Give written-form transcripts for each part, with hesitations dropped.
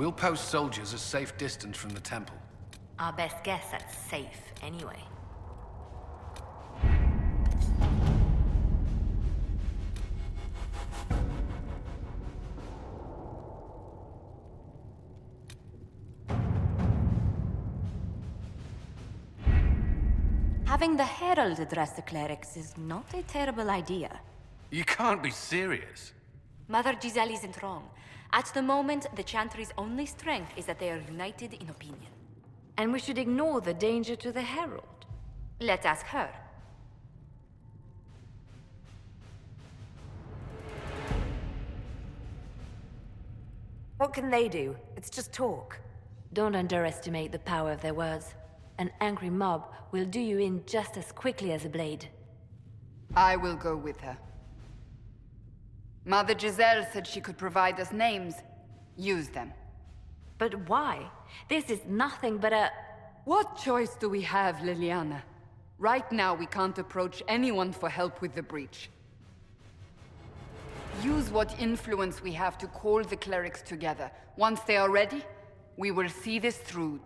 We'll post soldiers a safe distance from the temple. Our best guess at safe, anyway. Having the Herald address the clerics is not a terrible idea. You can't be serious. Mother Giselle isn't wrong. At the moment, the Chantry's only strength is that they are united in opinion. And we should ignore the danger to the Herald. Let's ask her. What can they do? It's just talk. Don't underestimate the power of their words. An angry mob will do you in just as quickly as a blade. I will go with her. Mother Giselle said she could provide us names. Use them. But why? This is nothing but a... What choice do we have, Liliana? Right now, we can't approach anyone for help with the breach. Use what influence we have to call the clerics together. Once they are ready, we will see this through.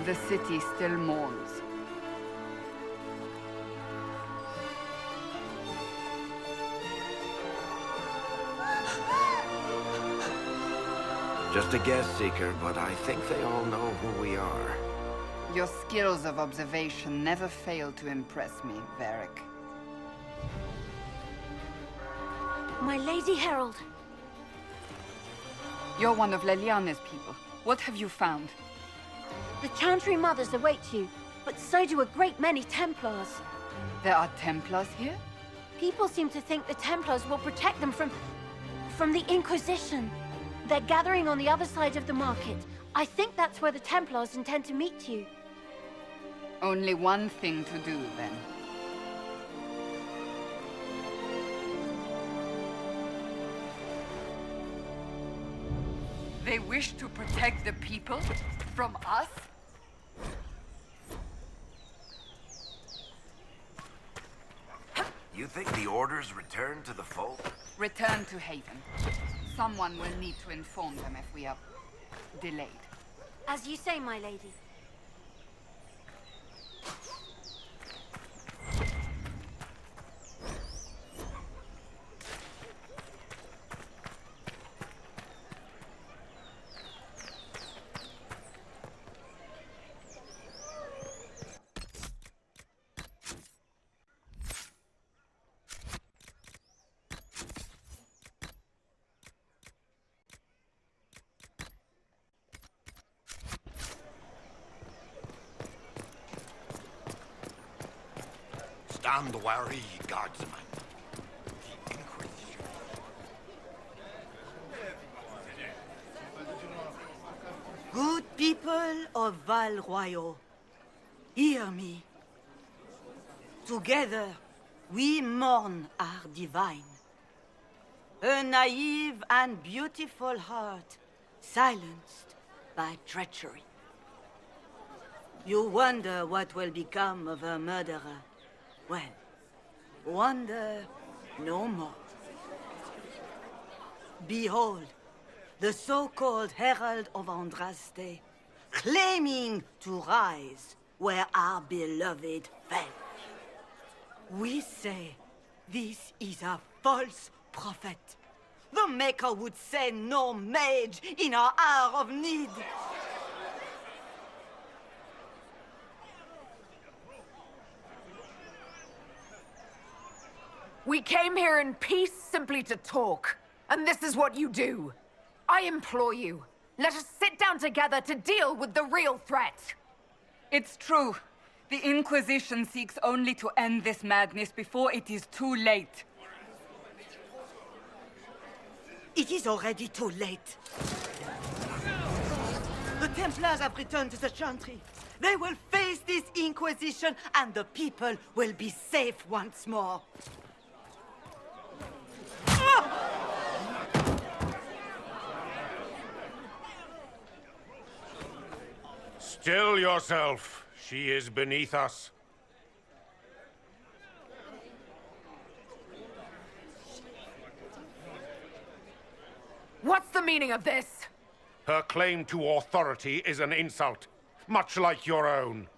The city still mourns. Just a guest seeker, but I think they all know who we are. Your skills of observation never fail to impress me, Varric. My Lady Herald! You're one of Leliana's people. What have you found? The Chantry Mothers await you, but so do a great many Templars. There are Templars here? People seem to think the Templars will protect them from the Inquisition. They're gathering on the other side of the market. I think that's where the Templars intend to meet you. Only one thing to do, then. They wish to protect the people from us? You think the orders return to the folk? Return to Haven. Someone will need to inform them if we are delayed. As you say, my lady. Stand wary, guardsman. The Inquisition. Good people of Val Royeaux, hear me. Together, we mourn our divine. A naive and beautiful heart, silenced by treachery. You wonder what will become of a murderer. Well, wonder no more. Behold, the so-called Herald of Andraste, claiming to rise where our beloved fell. We say this is a false prophet. The Maker would send no mage in our hour of need. We came here in peace simply to talk, and this is what you do. I implore you, let us sit down together to deal with the real threat. It's true. The Inquisition seeks only to end this madness before it is too late. It is already too late. The Templars have returned to the Chantry. They will face this Inquisition, and the people will be safe once more. Still yourself. She is beneath us. What's the meaning of this? Her claim to authority is an insult, much like your own.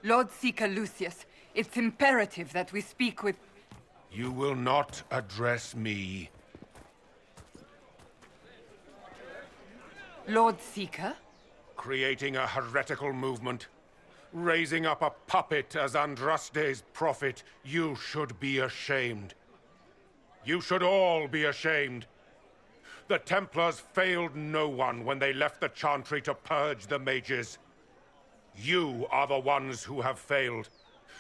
Lord Seeker Lucius, it's imperative that we speak with... You will not address me. Lord Seeker? Creating a heretical movement. Raising up a puppet as Andraste's prophet. You should be ashamed. You should all be ashamed. The Templars failed no one when they left the Chantry to purge the mages. You are the ones who have failed.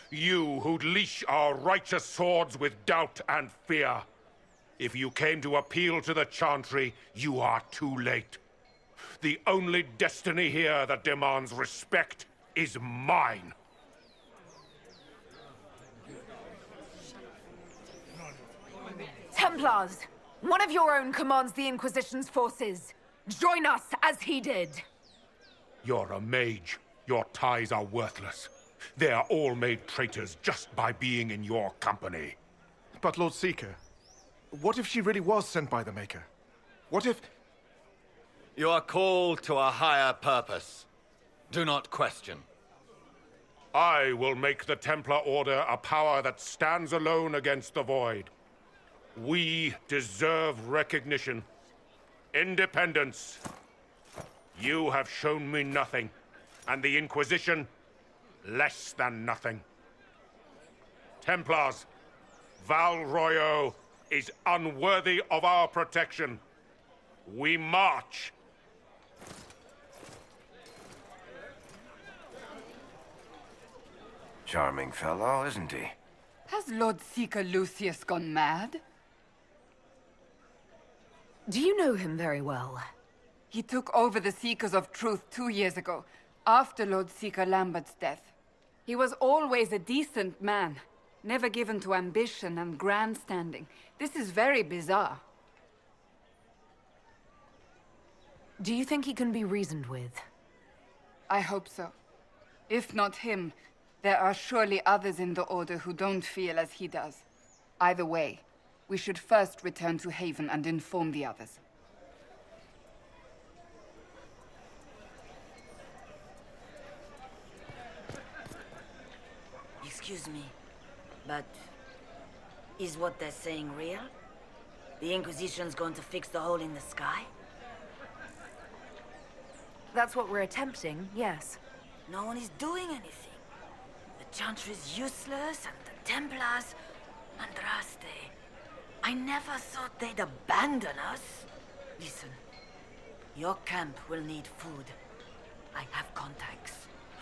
You who'd leash our righteous swords with doubt and fear. If you came to appeal to the Chantry, you are too late. The only destiny here that demands respect is mine. Templars! One of your own commands the Inquisition's forces. Join us as he did. You're a mage. Your ties are worthless. They are all made traitors just by being in your company. But Lord Seeker, what if she really was sent by the Maker? What if... You are called to a higher purpose. Do not question. I will make the Templar Order a power that stands alone against the Void. We deserve recognition. Independence. You have shown me nothing, and the Inquisition, less than nothing. Templars, Val Royeaux is unworthy of our protection. We march. Charming fellow, isn't he? Has Lord Seeker Lucius gone mad? Do you know him very well? He took over the Seekers of Truth 2 years ago, after Lord Seeker Lambert's death. He was always a decent man, never given to ambition and grandstanding. This is very bizarre. Do you think he can be reasoned with? I hope so. If not him, there are surely others in the Order who don't feel as he does. Either way, we should first return to Haven and inform the others. Excuse me, but is what they're saying real? The Inquisition's going to fix the hole in the sky? That's what we're attempting, yes. No one is doing anything. The Chantry's useless, and the Templars... Andraste. I never thought they'd abandon us. Listen, your camp will need food. I have contacts.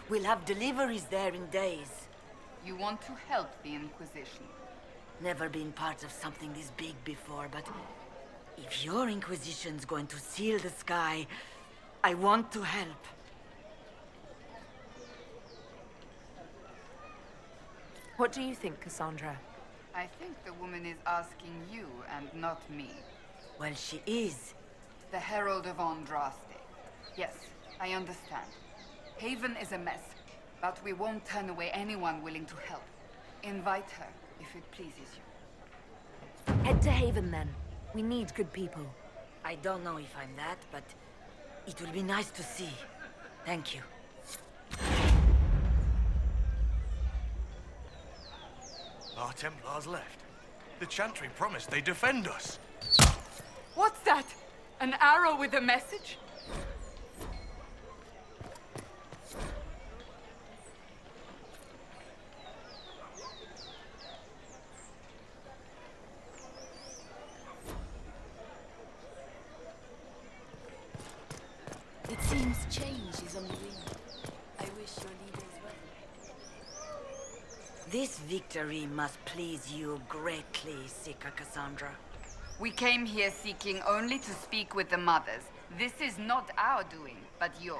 We'll have deliveries there in days. You want to help the Inquisition? Never been part of something this big before, but if your Inquisition's going to seal the sky, I want to help. What do you think, Cassandra? I think the woman is asking you and not me. Well, she is. The Herald of Andraste. Yes, I understand. Haven is a mess, but we won't turn away anyone willing to help. Invite her, if it pleases you. Head to Haven, then. We need good people. I don't know if I'm that, but it will be nice to see. Thank you. Our Templars left. The Chantry promised they'd defend us. What's that? An arrow with a message? It seems change is on the wind. I wish your leaders well. This victory must please you greatly, Seeker Cassandra. We came here seeking only to speak with the mothers. This is not our doing, but yours.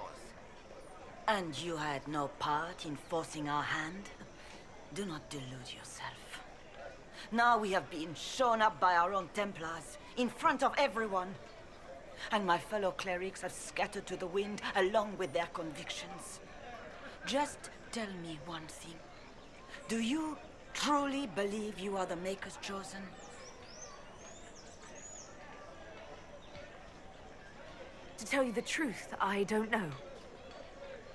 And you had no part in forcing our hand? Do not delude yourself. Now we have been shown up by our own Templars, in front of everyone. And my fellow clerics have scattered to the wind along with their convictions. Just tell me one thing. Do you truly believe you are the Maker's chosen? To tell you the truth, I don't know.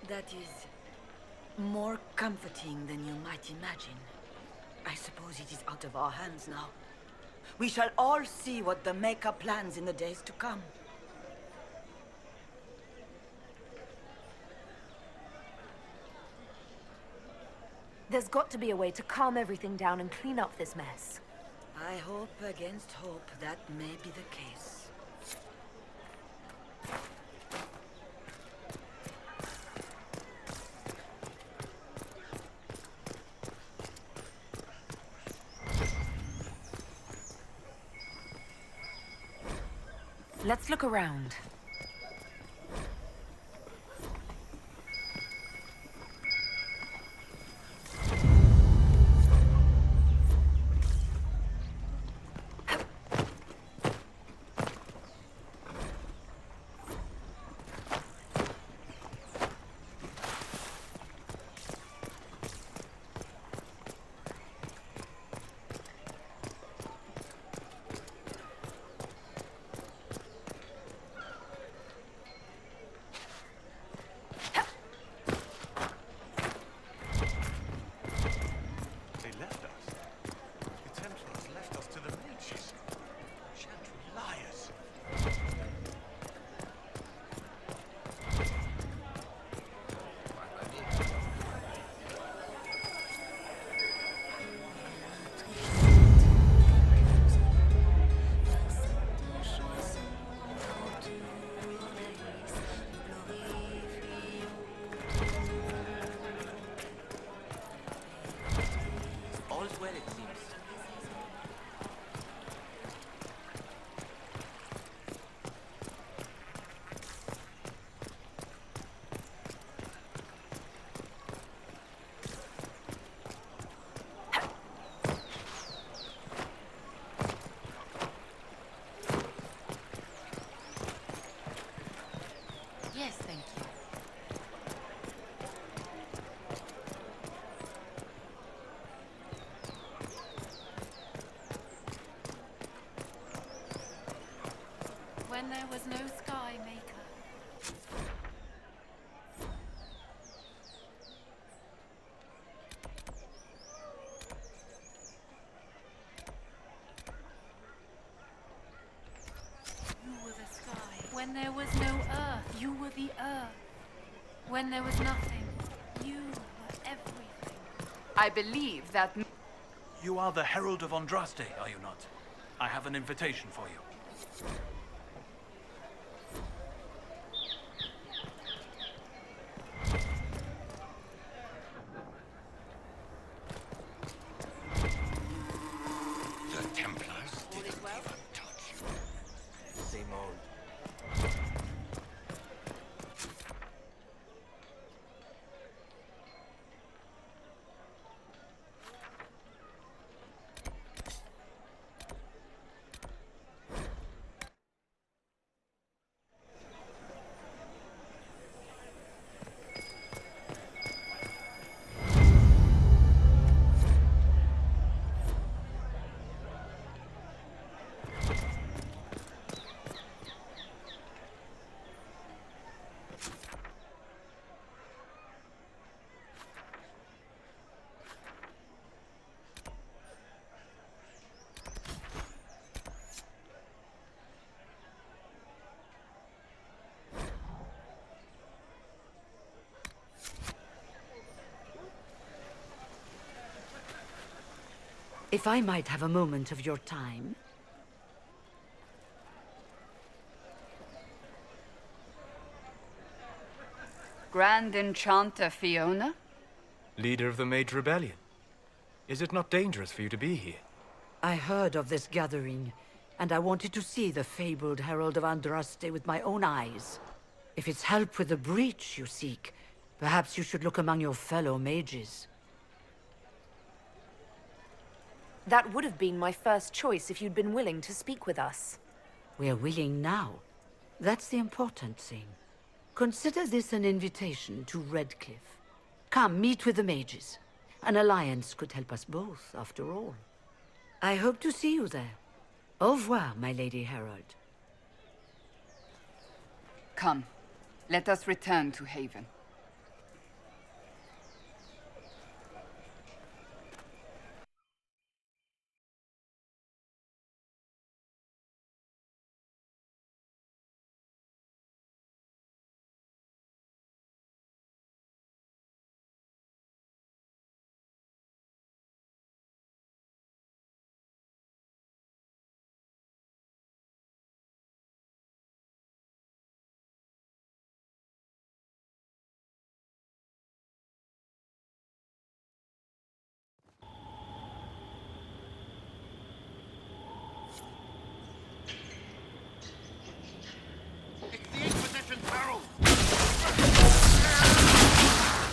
That is more comforting than you might imagine. I suppose it is out of our hands now. We shall all see what the Maker plans in the days to come. There's got to be a way to calm everything down and clean up this mess. I hope against hope that may be the case. Let's look around. Yes, thank you. When there was no sky maker. You were the sky. When there was no earth, you were the earth. When there was nothing, you were everything. I believe that... You are the Herald of Andraste, are you not? I have an invitation for you. The Templars didn't even touch you. Same old. If I might have a moment of your time. Grand Enchanter Fiona? Leader of the Mage Rebellion. Is it not dangerous for you to be here? I heard of this gathering, and I wanted to see the fabled Herald of Andraste with my own eyes. If it's help with the breach you seek, perhaps you should look among your fellow mages. That would have been my first choice if you'd been willing to speak with us. We're willing now. That's the important thing. Consider this an invitation to Redcliffe. Come, meet with the mages. An alliance could help us both, after all. I hope to see you there. Au revoir, my Lady Herald. Come, let us return to Haven.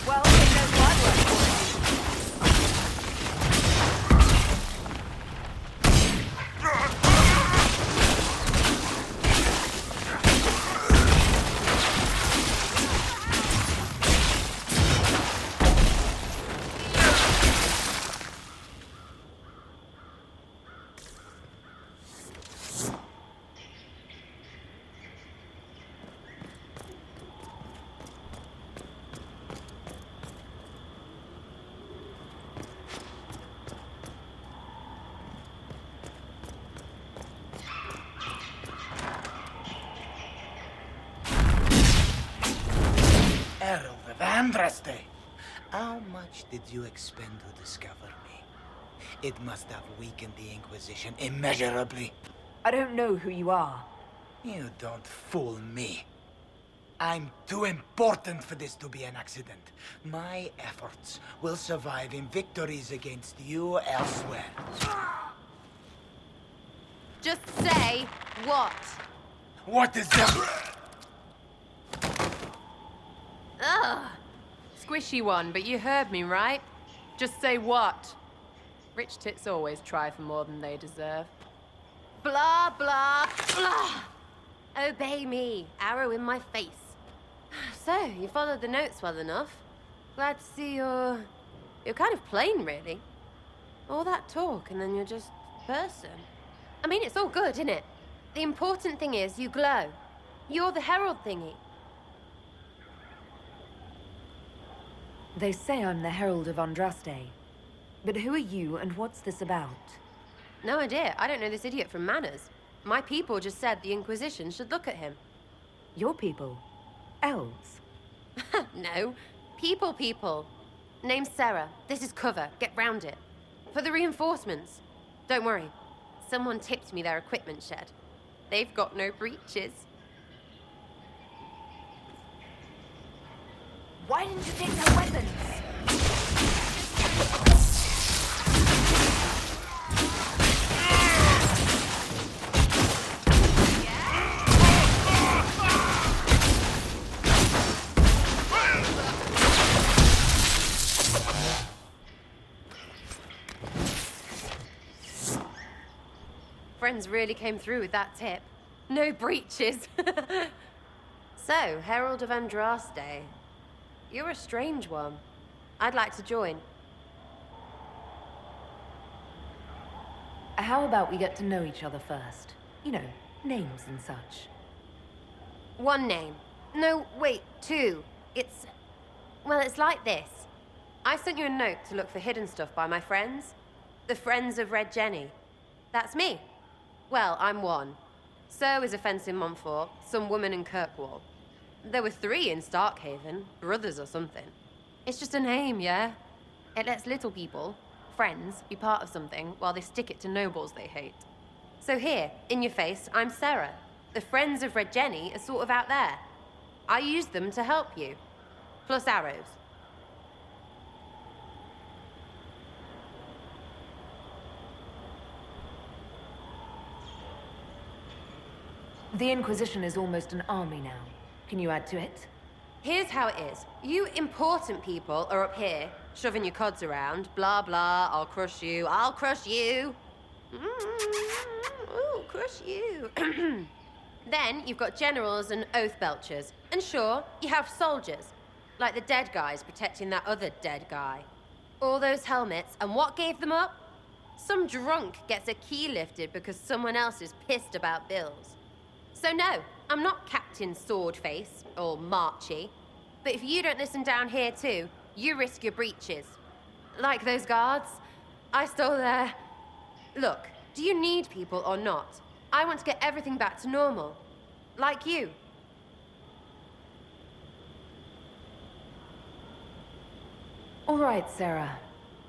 Well, they know what I work for. Herald of Andraste! How much did you expend to discover me? It must have weakened the Inquisition immeasurably. I don't know who you are. You don't fool me. I'm too important for this to be an accident. My efforts will survive in victories against you elsewhere. Just say what? What is that? Ugh. Squishy one, but you heard me, right? Just say what? Rich tits always try for more than they deserve. Blah, blah, blah. Obey me. Arrow in my face. So, you followed the notes well enough. Glad to see you're kind of plain, really. All that talk, and then you're just a person. I mean, it's all good, isn't it? The important thing is you glow. You're the herald thingy. They say I'm the Herald of Andraste. But who are you, and what's this about? No idea. I don't know this idiot from Manners. My people just said the Inquisition should look at him. Your people? Elves? No. People. Name's Sera. This is cover. Get round it. For the reinforcements. Don't worry. Someone tipped me their equipment shed. They've got no breaches. Why didn't you take their weapons? Friends really came through with that tip. No breaches. So, Herald of Andraste. You're a strange one. I'd like to join. How about we get to know each other first? You know, names and such. One name. No, wait, two. Well, it's like this. I sent you a note to look for hidden stuff by my friends. The Friends of Red Jenny. That's me. Well, I'm one. So is a fence in Montfort, some woman in Kirkwall. There were 3 in Starkhaven, brothers or something. It's just a name, yeah? It lets little people, friends, be part of something while they stick it to nobles they hate. So here, in your face, I'm Sera. The Friends of Red Jenny are sort of out there. I use them to help you. plus arrows. The Inquisition is almost an army now. Can you add to it? Here's how it is. You important people are up here, shoving your cods around. Blah, blah, I'll crush you, I'll crush you. Ooh, crush you. Then you've got generals and oath belchers. And sure, you have soldiers. Like the dead guys protecting that other dead guy. All those helmets, and what gave them up? Some drunk gets a key lifted because someone else is pissed about bills. So no, I'm not Captain Swordface, or Marchy. But if you don't listen down here too, you risk your breeches. Like those guards, I stole their... Look, do you need people or not? I want to get everything back to normal. Like you. All right, Sera.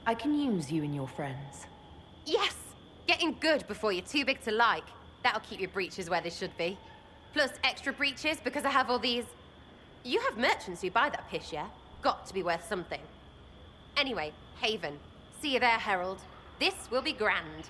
I can use you and your friends. Yes! Getting good before you're too big to like. That'll keep your breeches where they should be. Plus extra breeches because I have all these... You have merchants who buy that piss, yeah? Got to be worth something. Anyway, Haven. See you there, Herald. This will be grand.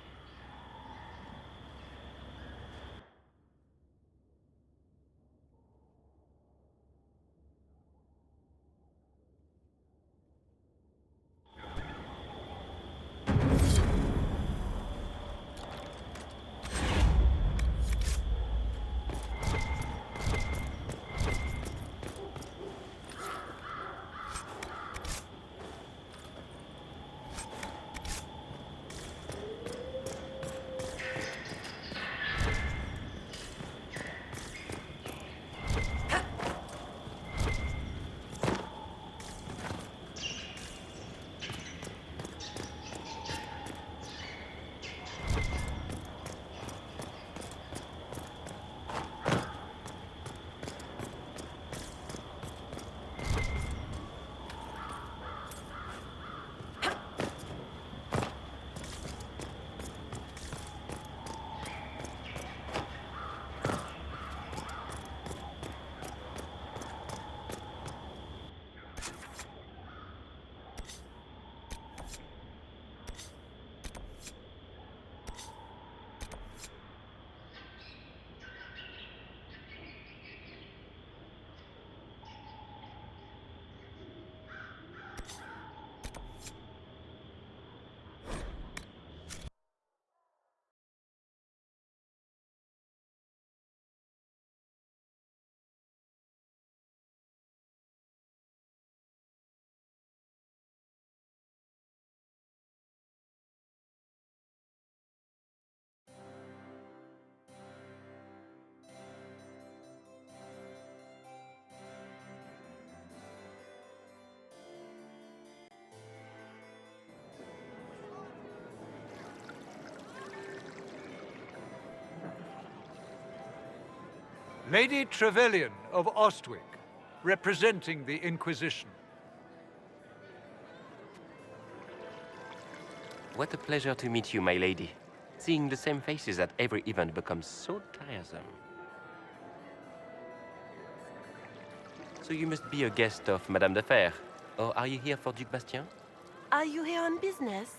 Lady Trevelyan of Ostwick, representing the Inquisition. What a pleasure to meet you, my lady. Seeing the same faces at every event becomes so tiresome. So you must be a guest of Madame de Fer, or are you here for Duc Bastien? Are you here on business?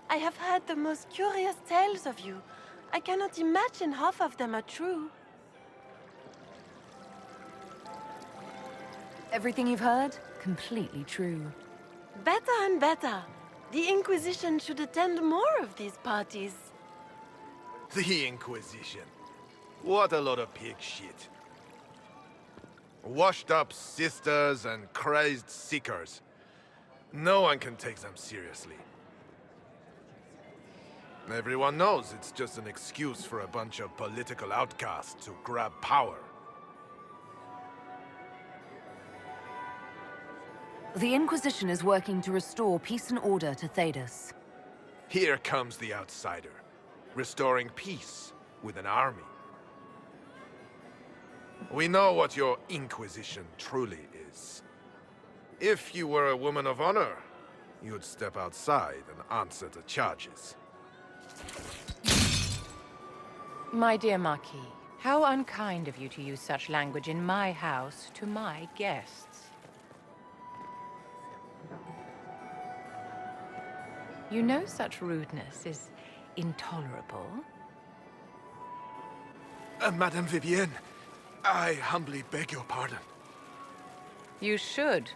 I have heard the most curious tales of you. I cannot imagine half of them are true. Everything you've heard? Completely true. Better and better. The Inquisition should attend more of these parties. The Inquisition. What a lot of pig shit. Washed-up sisters and crazed seekers. No one can take them seriously. Everyone knows it's just an excuse for a bunch of political outcasts to grab power. The Inquisition is working to restore peace and order to Thedas. Here comes the outsider, restoring peace with an army. We know what your Inquisition truly is. If you were a woman of honor, you'd step outside and answer the charges. My dear Marquis, how unkind of you to use such language in my house to my guests. You know such rudeness is intolerable. Madame Vivienne, I humbly beg your pardon. You should.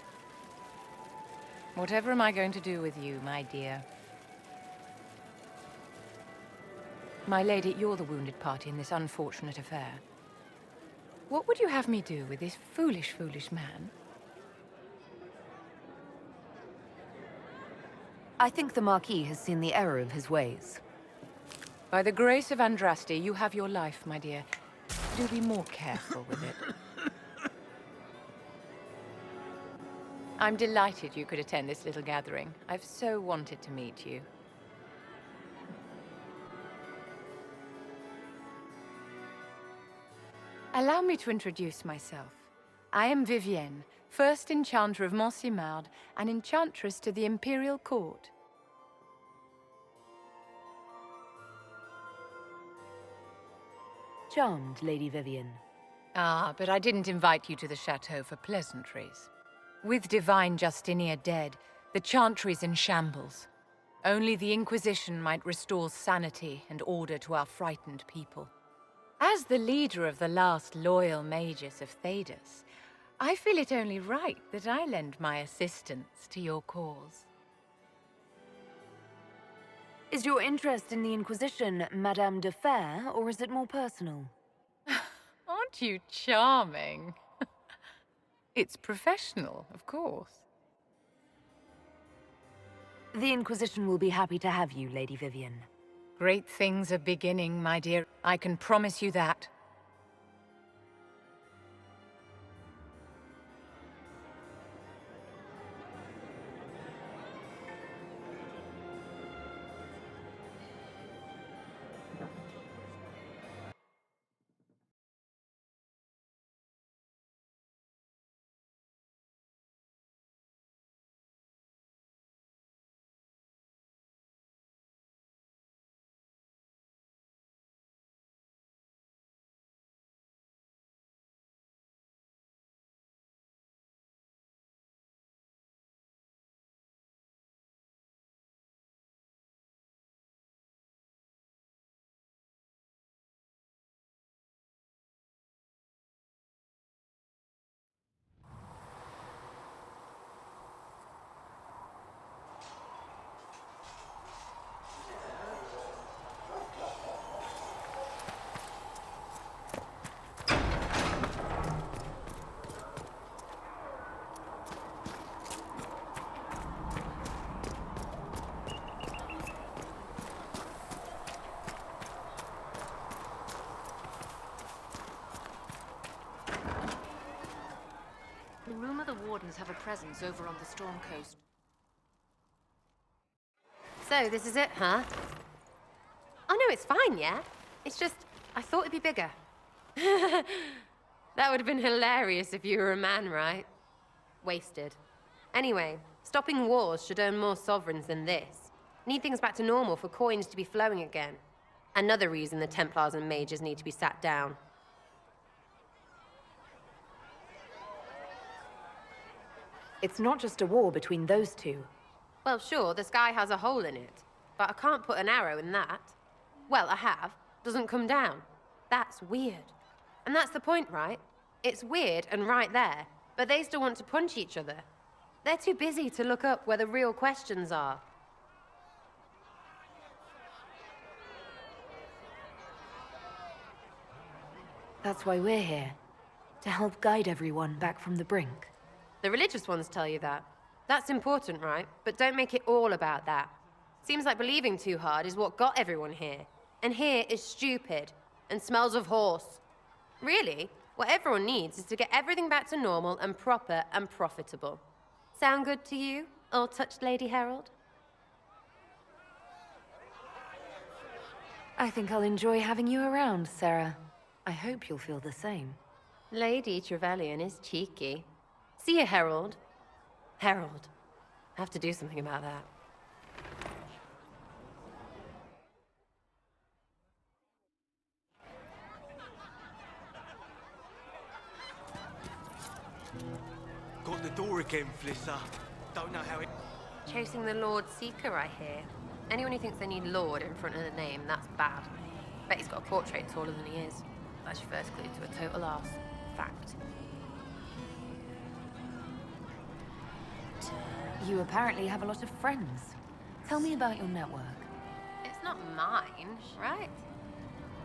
Whatever am I going to do with you, my dear? My lady, you're the wounded party in this unfortunate affair. What would you have me do with this foolish, foolish man? I think the Marquis has seen the error of his ways. By the grace of Andraste, you have your life, my dear. Do be more careful with it. I'm delighted you could attend this little gathering. I've so wanted to meet you. Allow me to introduce myself. I am Vivienne, first enchanter of Montsimard and enchantress to the Imperial Court. Charmed, Lady Vivienne. Ah, but I didn't invite you to the chateau for pleasantries. With Divine Justinia dead, the Chantry's in shambles. Only the Inquisition might restore sanity and order to our frightened people. As the leader of the last loyal mages of Thedas, I feel it only right that I lend my assistance to your cause. Is your interest in the Inquisition Madame de Fer, or is it more personal? Aren't you charming? It's professional, of course. The Inquisition will be happy to have you, Lady Vivienne. Great things are beginning, my dear. I can promise you that. The rumor the Wardens have a presence over on the Storm Coast. So, this is it, huh? Oh no, it's fine, yeah? It's just, I thought it'd be bigger. That would have been hilarious if you were a man, right? Wasted. Anyway, stopping wars should earn more sovereigns than this. Need things back to normal for coins to be flowing again. Another reason the Templars and mages need to be sat down. It's not just a war between those two. Well, sure, the sky has a hole in it. But I can't put an arrow in that. Well, I have. Doesn't come down. That's weird. And that's the point, right? It's weird and right there, but they still want to punch each other. They're too busy to look up where the real questions are. That's why we're here. To help guide everyone back from the brink. The religious ones tell you that. That's important, right? But don't make it all about that. Seems like believing too hard is what got everyone here. And here is stupid and smells of horse. Really, what everyone needs is to get everything back to normal and proper and profitable. Sound good to you, all-touched Lady Herald? I think I'll enjoy having you around, Sera. I hope you'll feel the same. Lady Trevelyan is cheeky. See you, Herald. Herald. I have to do something about that. Got the door again, Flisser. Don't know how it... Chasing the Lord Seeker, I hear. Anyone who thinks they need Lord in front of the name, that's bad. Bet he's got a portrait taller than he is. That's your first clue to a total arse. Fact. You apparently have a lot of friends. Tell me about your network. It's not mine, right?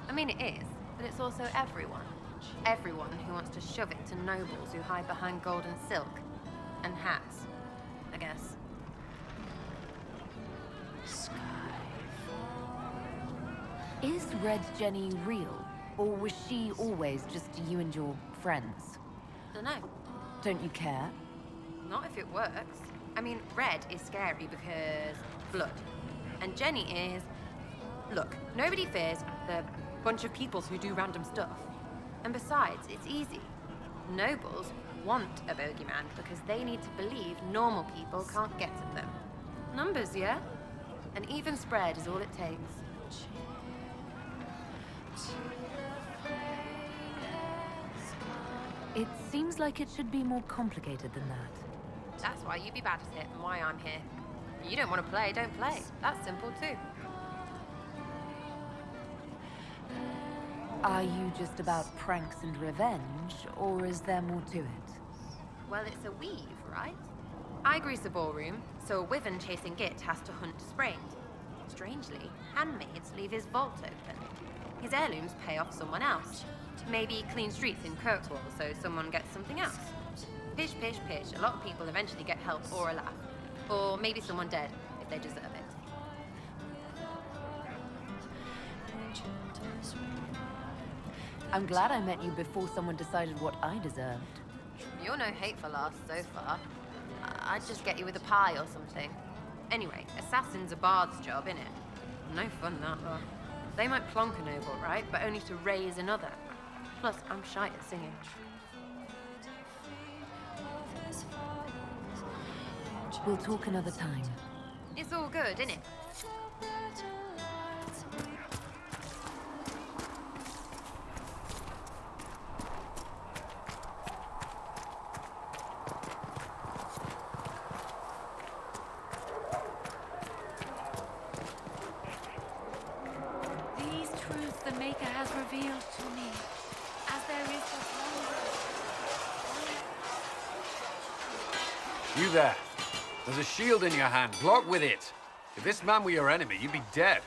I mean, it is, but it's also everyone. Everyone who wants to shove it to nobles who hide behind gold and silk. And hats, I guess. Is Red Jenny real? Or was she always just you and your friends? Dunno. Don't you care? Not if it works. I mean, Red is scary because blood. And Jenny is... Look, nobody fears the bunch of peoples who do random stuff. And besides, it's easy. Nobles want a bogeyman because they need to believe normal people can't get at them. Numbers, yeah? An even spread is all it takes. It seems like it should be more complicated than that. That's why you be bad at it and why I'm here. You don't want to play, don't play. That's simple too. Are you just about pranks and revenge, or is there more to it? Well, it's a weave, right? I grease a ballroom, so a wyvern chasing Git has to hunt sprained. Strangely, handmaids leave his vault open. His heirlooms pay off someone else. Maybe clean streets in Kirkwall, so someone gets something else. Pish, pish, pish. A lot of people eventually get help or a laugh. Or maybe someone dead, if they deserve it. I'm glad I met you before someone decided what I deserved. You're no hateful ass so far. I'd just get you with a pie or something. Anyway, assassin's a bard's job, innit? No fun, that, though. They might plonk a noble, right? But only to raise another. Plus, I'm shy at singing. We'll talk another time. It's all good, innit? These truths the Maker has revealed to me, as there is but one. You there. There's a shield in your hand. Block with it. If this man were your enemy, you'd be dead.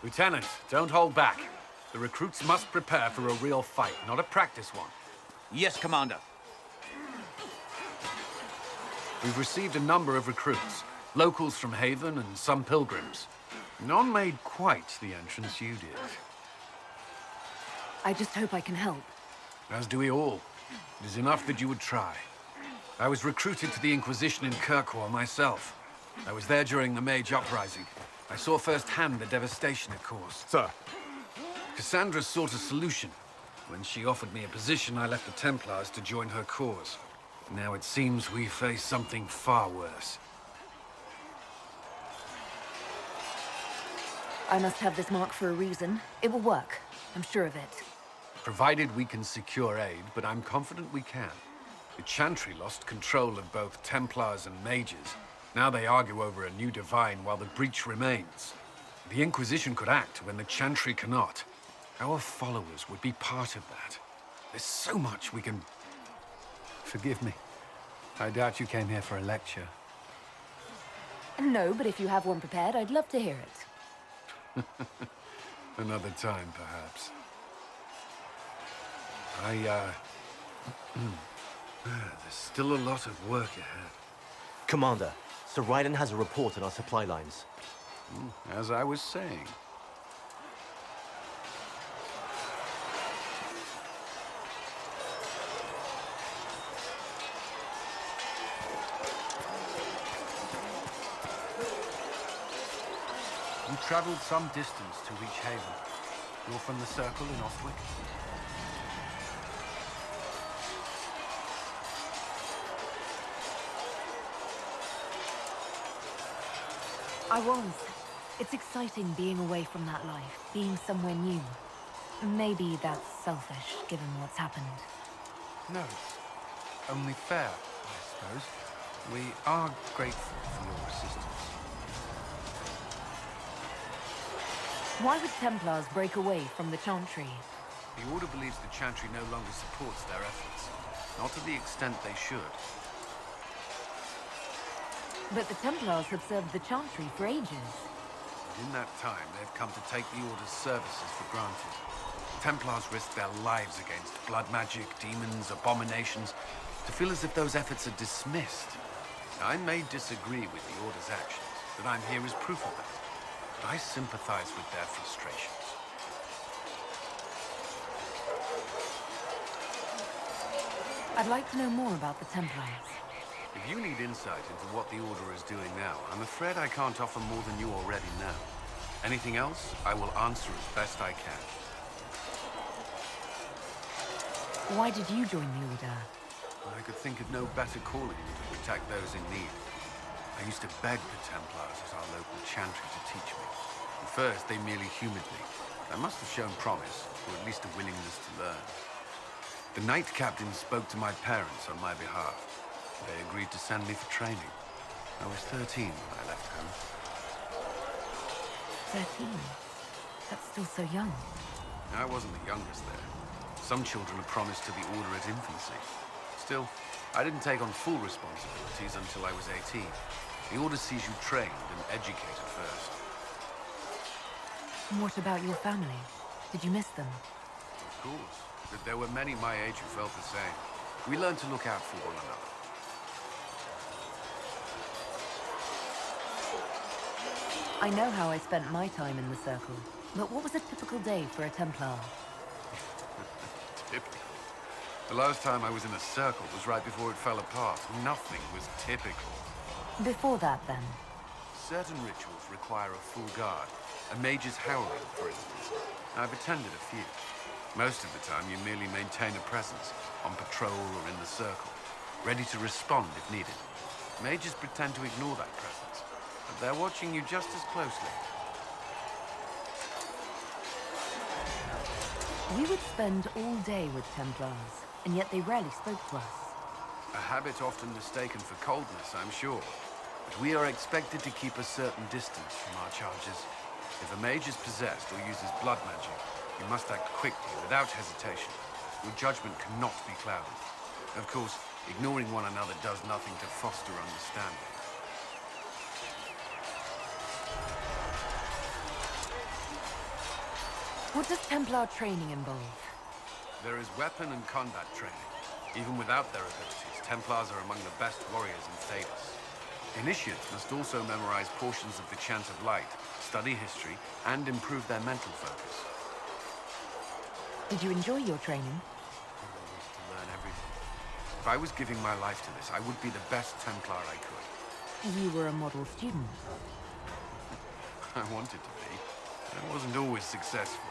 Lieutenant, don't hold back. The recruits must prepare for a real fight, not a practice one. Yes, Commander. We've received a number of recruits. Locals from Haven and some pilgrims. None made quite the entrance you did. I just hope I can help. As do we all. It is enough that you would try. I was recruited to the Inquisition in Kirkwall myself. I was there during the Mage Uprising. I saw firsthand the devastation it caused. Sir. Cassandra sought a solution. When she offered me a position, I left the Templars to join her cause. Now it seems we face something far worse. I must have this mark for a reason. It will work. I'm sure of it. Provided we can secure aid, but I'm confident we can. The Chantry lost control of both Templars and Mages. Now they argue over a new divine while the breach remains. The Inquisition could act when the Chantry cannot. Our followers would be part of that. There's so much we can... Forgive me. I doubt you came here for a lecture. No, but if you have one prepared, I'd love to hear it. Another time, perhaps. There's still a lot of work ahead. Commander, Sir Raiden has a report on our supply lines. As I was saying. You traveled some distance to reach Haven. You're from the Circle in Ostwick? I was. It's exciting being away from that life, being somewhere new. Maybe that's selfish, given what's happened. No, it's only fair, I suppose. We are grateful for your assistance. Why would Templars break away from the Chantry? The Order believes the Chantry no longer supports their efforts. Not to the extent they should. But the Templars have served the Chantry for ages. In that time, they've come to take the Order's services for granted. Templars risk their lives against blood magic, demons, abominations, to feel as if those efforts are dismissed. I may disagree with the Order's actions, but I'm here as proof of that. But I sympathize with their frustrations. I'd like to know more about the Templars. If you need insight into what the Order is doing now, I'm afraid I can't offer more than you already know. Anything else, I will answer as best I can. Why did you join the Order? I could think of no better calling than to protect those in need. I used to beg the Templars as our local Chantry to teach me. At first, they merely humored me. I must have shown promise, or at least a willingness to learn. The Knight Captain spoke to my parents on my behalf. They agreed to send me for training. I was 13 when I left home. 13? That's still so young. I wasn't the youngest there. Some children are promised to the Order at infancy. Still, I didn't take on full responsibilities until I was 18. The Order sees you trained and educated first. What about your family? Did you miss them? Of course, but there were many my age who felt the same. We learned to look out for one another. I know how I spent my time in the Circle, but what was a typical day for a Templar? Typical. The last time I was in a Circle was right before it fell apart. Nothing was typical. Before that, then? Certain rituals require a full guard. A mage's howling, for instance. I've attended a few. Most of the time, you merely maintain a presence, on patrol or in the Circle, ready to respond if needed. Mages pretend to ignore that presence, but they're watching you just as closely. We would spend all day with Templars, and yet they rarely spoke to us. A habit often mistaken for coldness, I'm sure. But we are expected to keep a certain distance from our charges. If a mage is possessed or uses blood magic, you must act quickly, without hesitation. Your judgment cannot be clouded. Of course, ignoring one another does nothing to foster understanding. What does Templar training involve? There is weapon and combat training. Even without their abilities, Templars are among the best warriors in Thedas. Initiates must also memorize portions of the Chant of Light, study history, and improve their mental focus. Did you enjoy your training? I wanted to learn everything. If I was giving my life to this, I would be the best Templar I could. You were a model student. I wanted to be. I wasn't always successful.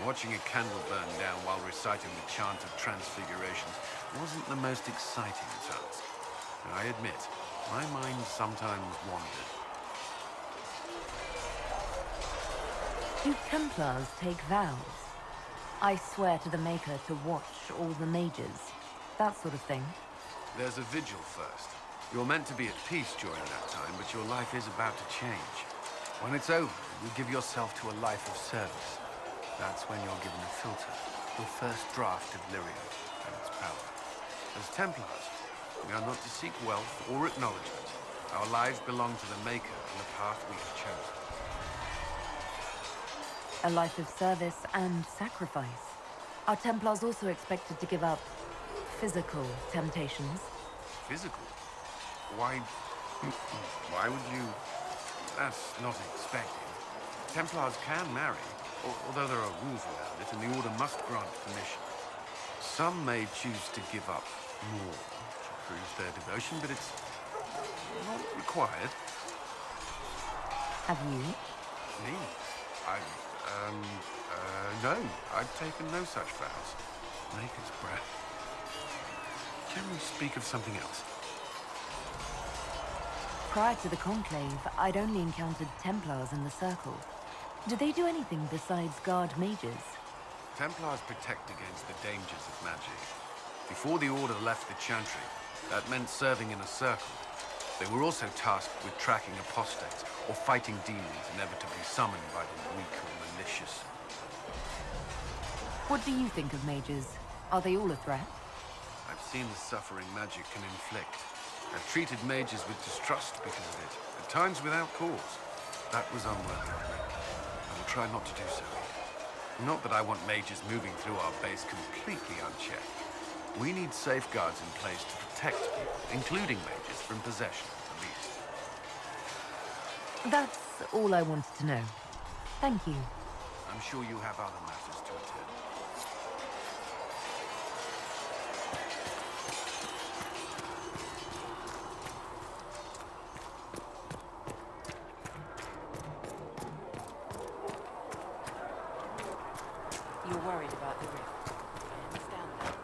Watching a candle burn down while reciting the Chant of Transfiguration wasn't the most exciting task. I admit, my mind sometimes wandered. Do Templars take vows? I swear to the Maker to watch all the mages. That sort of thing. There's a vigil first. You're meant to be at peace during that time, but your life is about to change. When it's over, you give yourself to a life of service. That's when you're given a filter, your first draft of Lyria and its power. As Templars, we are not to seek wealth or acknowledgement. Our lives belong to the Maker and the path we have chosen. A life of service and sacrifice. Are Templars also expected to give up physical temptations? Physical? Why would you... That's not expected. Templars can marry, although there are rules around it, and the Order must grant permission. Some may choose to give up more to prove their devotion, but it's not required. Have you? Me? No. I've taken no such vows. Maker's breath. Can we speak of something else? Prior to the Conclave, I'd only encountered Templars in the Circle. Do they do anything besides guard mages? Templars protect against the dangers of magic. Before the Order left the Chantry, that meant serving in a circle. They were also tasked with tracking apostates or fighting demons inevitably summoned by the weak or vicious. What do you think of mages? Are they all a threat? I've seen the suffering magic can inflict. I've treated mages with distrust because of it, at times without cause. That was unworthy of me. I will try not to do so. Not that I want mages moving through our base completely unchecked. We need safeguards in place to protect people, including mages, from possession, at least. That's all I wanted to know. Thank you. I'm sure you have other matters to attend. You're worried about the rift. I understand that.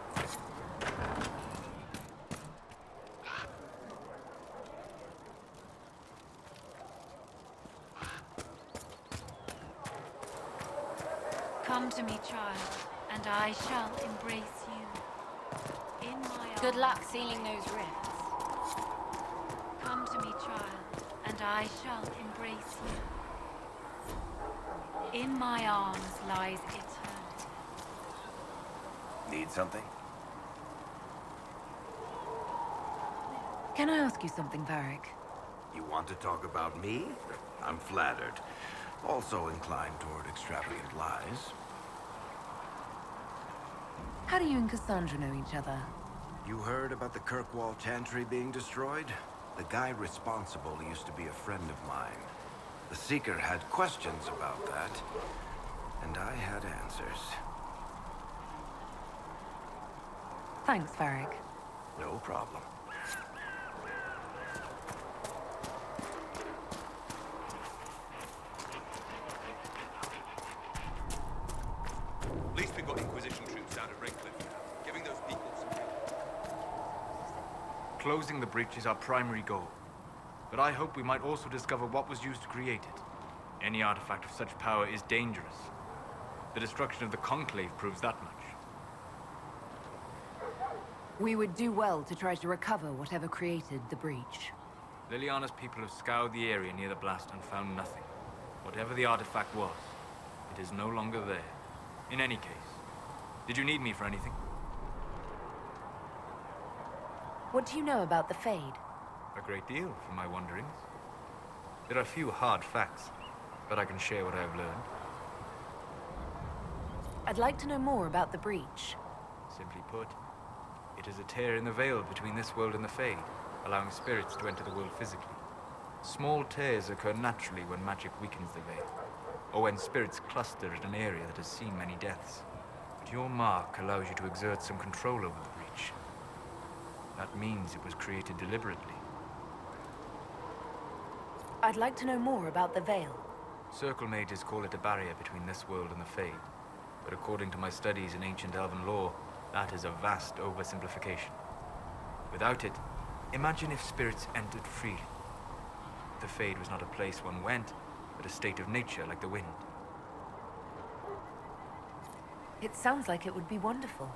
Come to me, child, and I shall embrace you. In my Good luck arms sealing those rifts. Come to me, child, and I shall embrace you. In my arms lies eternity. Need something? Can I ask you something, Varric? You want to talk about me? I'm flattered. Also inclined toward extravagant lies. How do you and Cassandra know each other? You heard about the Kirkwall Chantry being destroyed? The guy responsible used to be a friend of mine. The Seeker had questions about that, and I had answers. Thanks, Varric. No problem. At least we've got Inquisition troops down at Redcliffe now, giving those people some... Closing the breach is our primary goal. But I hope we might also discover what was used to create it. Any artifact of such power is dangerous. The destruction of the Conclave proves that much. We would do well to try to recover whatever created the breach. Liliana's people have scoured the area near the blast and found nothing. Whatever the artifact was, it is no longer there. In any case, did you need me for anything? What do you know about the Fade? A great deal, from my wanderings. There are few hard facts, but I can share what I have learned. I'd like to know more about the breach. Simply put, it is a tear in the veil between this world and the Fade, allowing spirits to enter the world physically. Small tears occur naturally when magic weakens the veil, or when spirits cluster at an area that has seen many deaths. But your mark allows you to exert some control over the breach. That means it was created deliberately. I'd like to know more about the Veil. Circle mages call it a barrier between this world and the Fade. But according to my studies in ancient elven lore, that is a vast oversimplification. Without it, imagine if spirits entered freely. The Fade was not a place one went, but a state of nature like the wind. It sounds like it would be wonderful.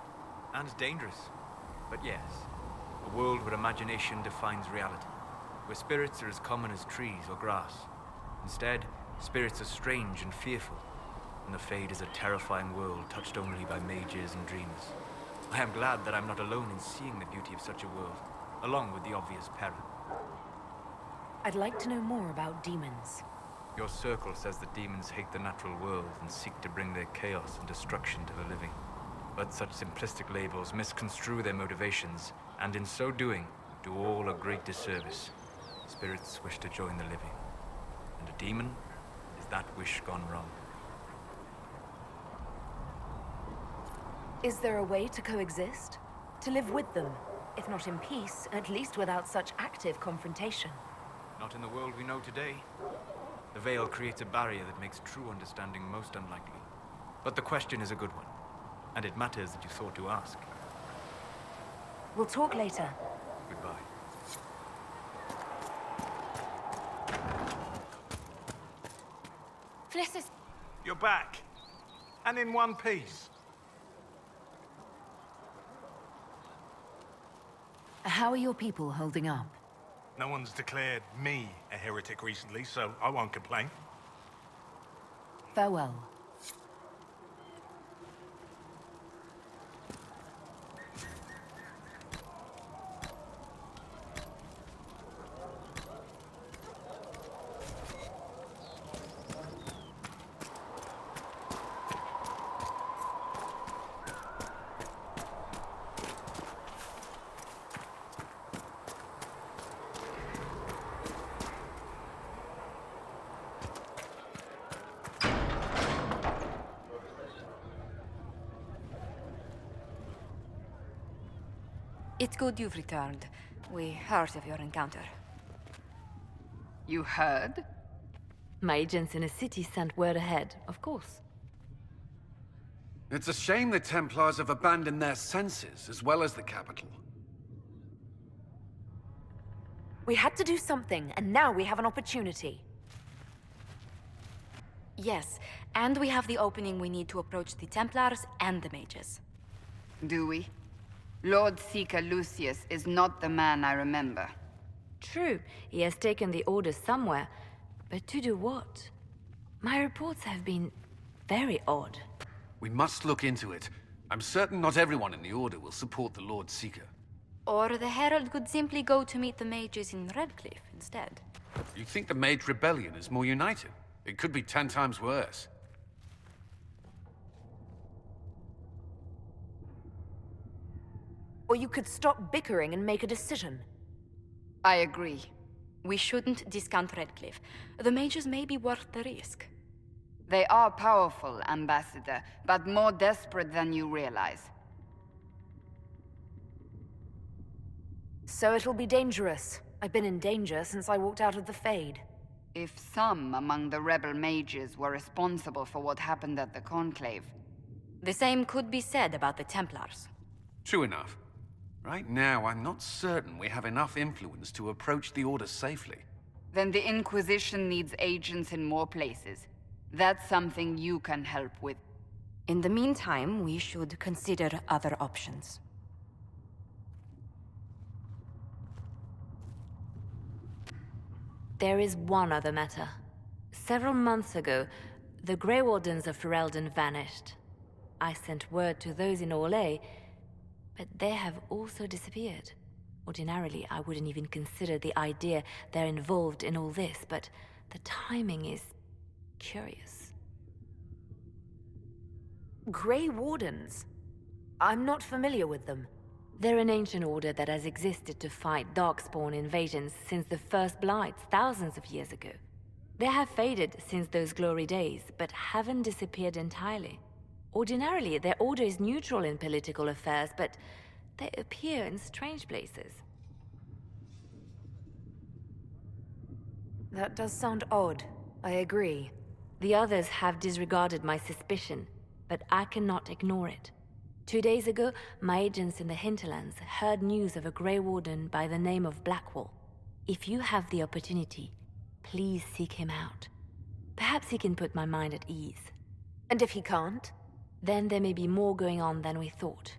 And dangerous. But yes, a world where imagination defines reality. Where spirits are as common as trees or grass. Instead, spirits are strange and fearful. And the Fade is a terrifying world touched only by mages and dreamers. I am glad that I'm not alone in seeing the beauty of such a world, along with the obvious peril. I'd like to know more about demons. Your circle says that demons hate the natural world and seek to bring their chaos and destruction to the living. But such simplistic labels misconstrue their motivations, and in so doing, do all a great disservice. Spirits wish to join the living, and a demon is that wish gone wrong. Is there a way to coexist? To live with them? If not in peace, at least without such active confrontation. Not in the world we know today. The Veil creates a barrier that makes true understanding most unlikely. But the question is a good one, and it matters that you thought to ask. We'll talk later. Goodbye. Flissus. You're back. And in one piece. How are your people holding up? No one's declared me a heretic recently, so I won't complain. Farewell. It's good you've returned. We heard of your encounter. You heard? My agents in the city sent word ahead, of course. It's a shame the Templars have abandoned their senses, as well as the capital. We had to do something, and now we have an opportunity. Yes, and we have the opening we need to approach the Templars and the mages. Do we? Lord Seeker Lucius is not the man I remember. True, he has taken the Order somewhere, but to do what? My reports have been very odd. We must look into it. I'm certain not everyone in the Order will support the Lord Seeker. Or the Herald could simply go to meet the mages in Redcliffe instead. You think the Mage Rebellion is more united? It could be 10 times worse. Or you could stop bickering and make a decision. I agree. We shouldn't discount Redcliffe. The mages may be worth the risk. They are powerful, Ambassador, but more desperate than you realize. So it'll be dangerous. I've been in danger since I walked out of the Fade. If some among the rebel mages were responsible for what happened at the Conclave... The same could be said about the Templars. True enough. Right now, I'm not certain we have enough influence to approach the Order safely. Then the Inquisition needs agents in more places. That's something you can help with. In the meantime, we should consider other options. There is one other matter. Several months ago, the Grey Wardens of Ferelden vanished. I sent word to those in Orlais, but they have also disappeared. Ordinarily, I wouldn't even consider the idea they're involved in all this, but the timing is curious. Grey Wardens? I'm not familiar with them. They're an ancient order that has existed to fight Darkspawn invasions since the First Blights thousands of years ago. They have faded since those glory days, but haven't disappeared entirely. Ordinarily, their order is neutral in political affairs, but they appear in strange places. That does sound odd. I agree. The others have disregarded my suspicion, but I cannot ignore it. 2 days ago, my agents in the hinterlands heard news of a Grey Warden by the name of Blackwall. If you have the opportunity, please seek him out. Perhaps he can put my mind at ease. And if he can't? Then there may be more going on than we thought.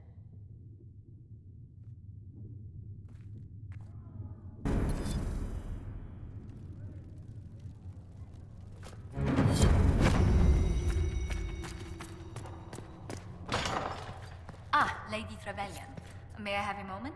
Ah, Lady Trevelyan. May I have a moment?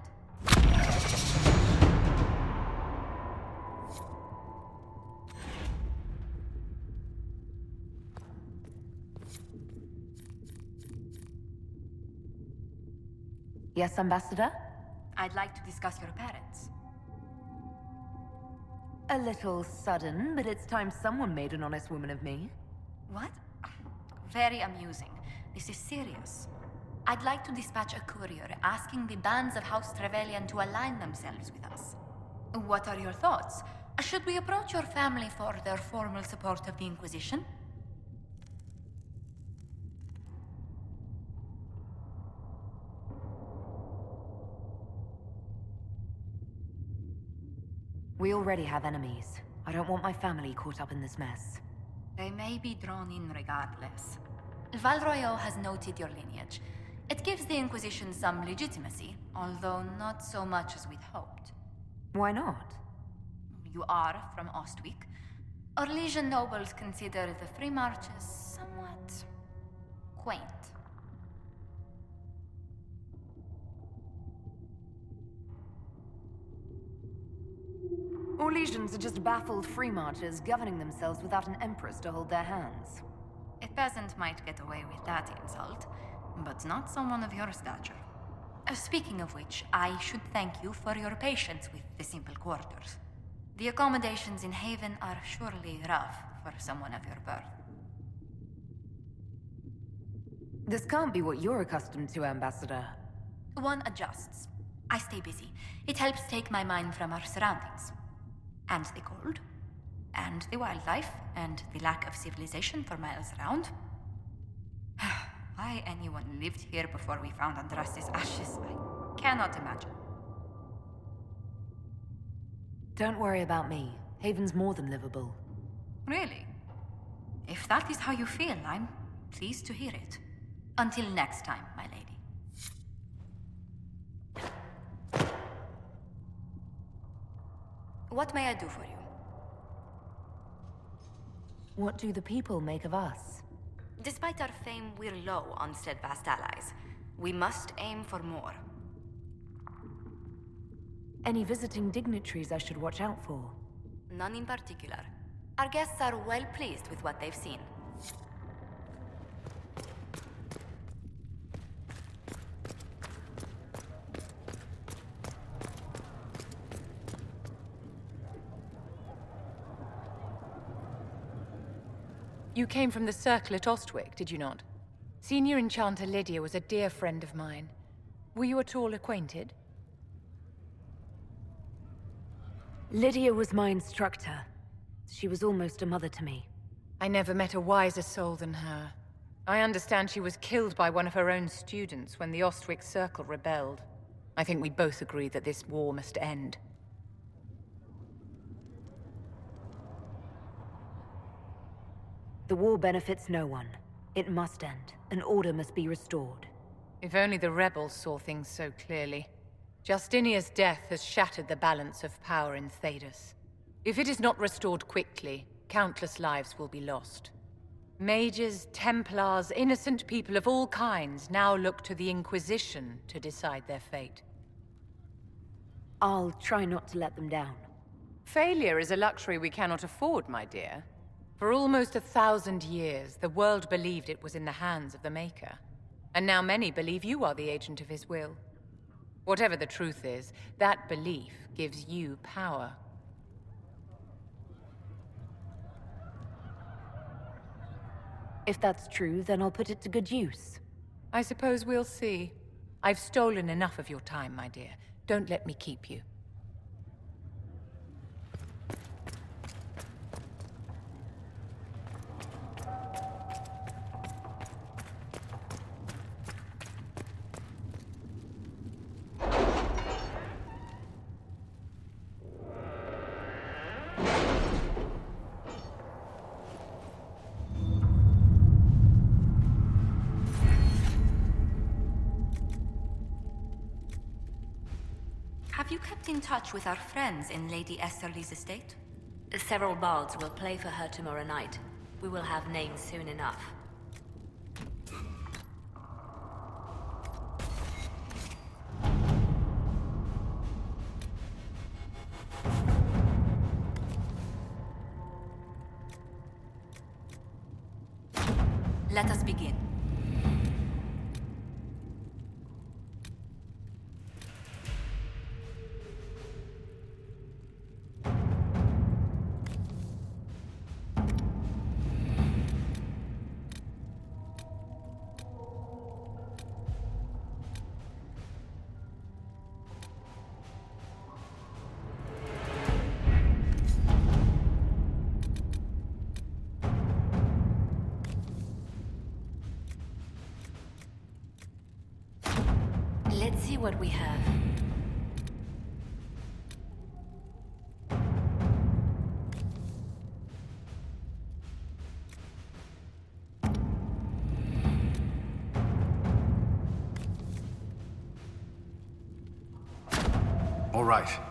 Yes, Ambassador? I'd like to discuss your parents. A little sudden, but it's time someone made an honest woman of me. What? Very amusing. This is serious. I'd like to dispatch a courier asking the bands of House Trevelyan to align themselves with us. What are your thoughts? Should we approach your family for their formal support of the Inquisition? We already have enemies. I don't want my family caught up in this mess. They may be drawn in regardless. Val Royeaux has noted your lineage. It gives the Inquisition some legitimacy, although not so much as we'd hoped. Why not? You are from Ostwick. Orlesian nobles consider the Free Marches somewhat quaint. Orlesians are just baffled free marchers governing themselves without an empress to hold their hands. A peasant might get away with that insult, but not someone of your stature. Speaking of which, I should thank you for your patience with the simple quarters. The accommodations in Haven are surely rough for someone of your birth. This can't be what you're accustomed to, Ambassador. One adjusts. I stay busy. It helps take my mind from our surroundings. And the cold. And the wildlife. And the lack of civilization for miles around. Why anyone lived here before we found Andras's ashes, I cannot imagine. Don't worry about me. Haven's more than livable. Really? If that is how you feel, I'm pleased to hear it. Until next time, my lady. What may I do for you? What do the people make of us? Despite our fame, we're low on steadfast allies. We must aim for more. Any visiting dignitaries I should watch out for? None in particular. Our guests are well pleased with what they've seen. You came from the Circle at Ostwick, did you not? Senior Enchanter Lydia was a dear friend of mine. Were you at all acquainted? Lydia was my instructor. She was almost a mother to me. I never met a wiser soul than her. I understand she was killed by one of her own students when the Ostwick Circle rebelled. I think we both agree that this war must end. The war benefits no one. It must end, and order must be restored. If only the rebels saw things so clearly. Justinia's death has shattered the balance of power in Thedas. If it is not restored quickly, countless lives will be lost. Mages, Templars, innocent people of all kinds now look to the Inquisition to decide their fate. I'll try not to let them down. Failure is a luxury we cannot afford, my dear. For almost 1,000 years, the world believed it was in the hands of the Maker. And now many believe you are the agent of his will. Whatever the truth is, that belief gives you power. If that's true, then I'll put it to good use. I suppose we'll see. I've stolen enough of your time, my dear. Don't let me keep you. Have you kept in touch with our friends in Lady Esterly's estate? Several bards will play for her tomorrow night. We will have names soon enough. Let us begin. Let's see what we have. All right.